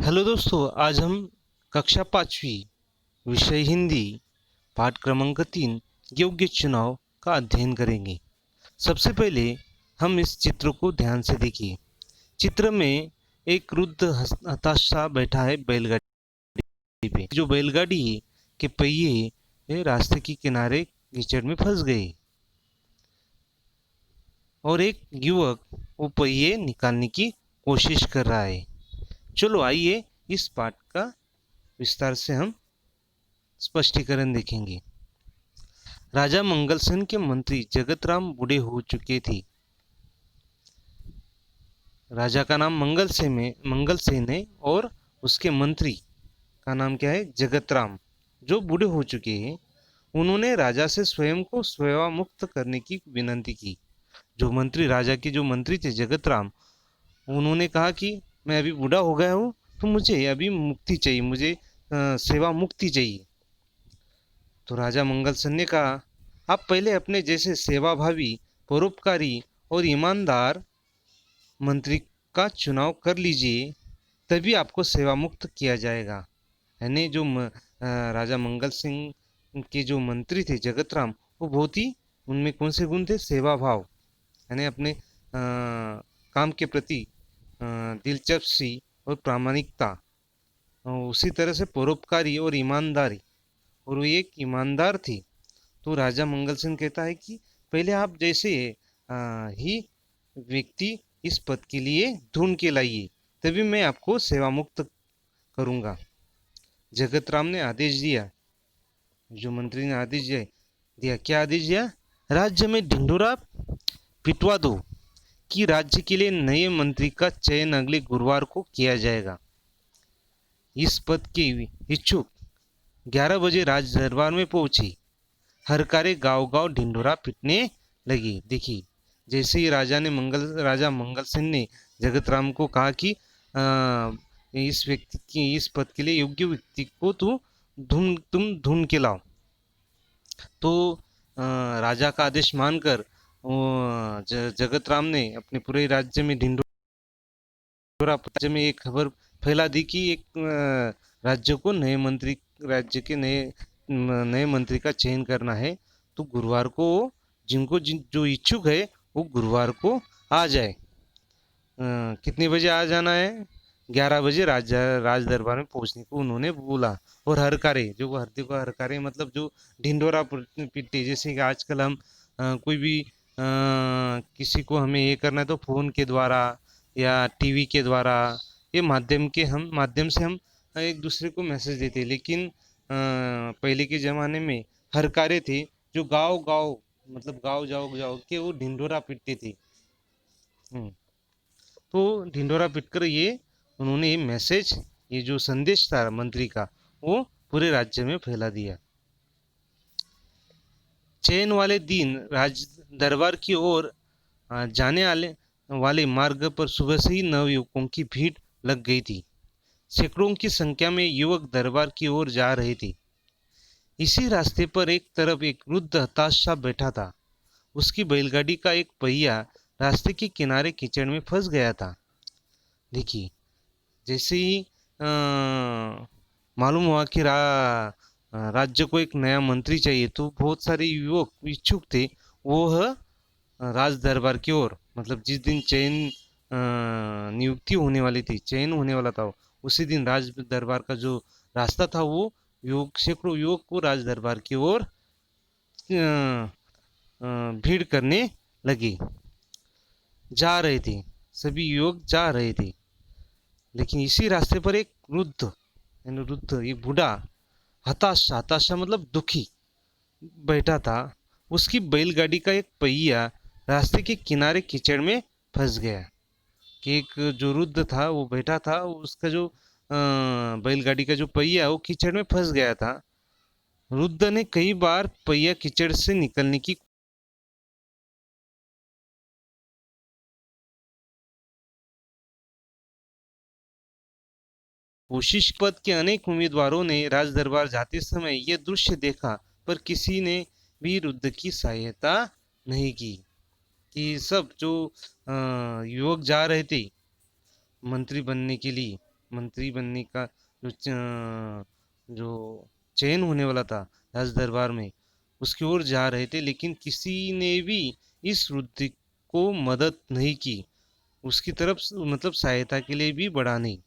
Hello दोस्तों, आज हम कक्षा 5वीं विषय हिंदी पाठ क्रमांक 3 योग्य चुनाव का अध्ययन करेंगे। सबसे पहले हम इस चित्र को ध्यान से देखिए। चित्र में एक वृद्ध हताश सा बैठा है बैलगाड़ी पे। जो बैलगाड़ी के पहिए रास्ते के किनारे कीचड़ में फंस गए और एक युवक वो पहिए निकालने की कोशिश कर रहा है। चलो आइए इस पाठ का विस्तार से हम स्पष्टीकरण देखेंगे। राजा मंगलसेन के मंत्री जगतराम बूढ़े हो चुके थे। राजा का नाम मंगलसेन है और उसके मंत्री का नाम क्या है? जगतराम, जो बूढ़े हो चुके हैं। उन्होंने राजा से स्वयं को सेवा मुक्त करने की विनती की। राजा के जो मंत्री थे जगतराम, उन्होंने कहा कि मैं अभी बूढ़ा हो गया हूँ, तो मुझे अभी मुक्ति चाहिए, मुझे सेवा मुक्ति चाहिए। तो राजा मंगलसेन ने कहा, आप पहले अपने जैसे सेवाभावी, परोपकारी और ईमानदार मंत्री का चुनाव कर लीजिए, तभी आपको सेवा मुक्त किया जाएगा। यानी राजा मंगल सिंह के जो मंत्री थे जगतराम, वो बहुत ही, उनमें कौन से गुण थे? सेवा भाव, यानी अपने काम के प्रति दिलचस्पी और प्रामाणिकता, उसी तरह से परोपकारी और ईमानदारी, और वो एक ईमानदार थी। तो राजा मंगल सिंह कहता है कि पहले आप जैसे ही व्यक्ति इस पद के लिए ढूंढ के लाइए, तभी मैं आपको सेवा मुक्त करूंगा। जगतराम ने आदेश दिया, जो मंत्री ने आदेश दिया, क्या आदेश दिया? राज्य में ढिंढोरा पिटवा दो कि राज्य के लिए नए मंत्री का चयन अगले गुरुवार को किया जाएगा। इस पद के इच्छुक 11 बजे राज दरबार में पहुंची। हरकारे गांव गांव ढिंढोरा पिटने लगी। देखिए, जैसे ही राजा मंगल सेन ने जगतराम को कहा कि इस पद के लिए योग्य व्यक्ति को तुम ढूंढ के लाओ, तो राजा का आदेश मानकर जगतराम ने अपने पूरे राज्य में राज्य में एक खबर फैला दी कि राज्य को राज्य के नए मंत्री का चयन करना है। तो गुरुवार को जो इच्छुक है वो गुरुवार को आ जाए। कितने बजे आ जाना है? 11 बजे राज दरबार में पहुंचने को उन्होंने बोला। और हरकारे मतलब जो ढिंडोरा पिट्टी, जैसे कि आजकल हम कोई भी किसी को हमें ये करना है तो फोन के द्वारा या टीवी के द्वारा, ये माध्यम से हम एक दूसरे को मैसेज देते, लेकिन पहले के ज़माने में हरकारे थे जो गांव गांव, मतलब गांव जाओ जाओ के वो ढिंडोरा पीटते थे। तो ढिंडोरा पीटकर उन्होंने ये मैसेज, ये जो संदेश था मंत्री का, वो पूरे राज्य में फैला दिया। चयन वाले दिन राज दरबार की ओर जाने वाले मार्ग पर सुबह से ही नवयुवकों की भीड़ लग गई थी। सैकड़ों की संख्या में युवक दरबार की ओर जा रहे थे। इसी रास्ते पर एक तरफ एक वृद्ध हताश सा बैठा था। उसकी बैलगाड़ी का एक पहिया रास्ते के किनारे कीचड़ में फंस गया था। देखिए, जैसे ही मालूम हुआ कि राज्य को एक नया मंत्री चाहिए, तो बहुत सारे युवक इच्छुक थे, वो राज दरबार की ओर, मतलब जिस दिन नियुक्ति होने वाली थी, चयन होने वाला था, उसी दिन राज दरबार का जो रास्ता था, वो सैकड़ों युवक को राज दरबार की ओर भीड़ करने लगे, जा रहे थे। सभी युवक जा रहे थे, लेकिन इसी रास्ते पर एक वृद्ध, एक बूढ़ा हताशा मतलब दुखी बैठा था। उसकी बैलगाड़ी का एक पहिया रास्ते के किनारे कीचड़ में फंस गया। कि एक जो वृद्ध था वो बैठा था, उसका जो बैलगाड़ी का जो पहिया वो कीचड़ में फंस गया था। वृद्ध ने कई बार पहिया कीचड़ से निकलने की कोशिश। पद के अनेक उम्मीदवारों ने राज दरबार जाते समय यह दृश्य देखा, पर किसी ने भी वृद्ध की सहायता नहीं की। कि सब जो युवक जा रहे थे मंत्री बनने के लिए, मंत्री बनने का जो चयन होने वाला था राज दरबार में, उसकी ओर जा रहे थे, लेकिन किसी ने भी इस रुद्र को मदद नहीं की, उसकी तरफ मतलब सहायता के लिए भी बढ़ा नहीं।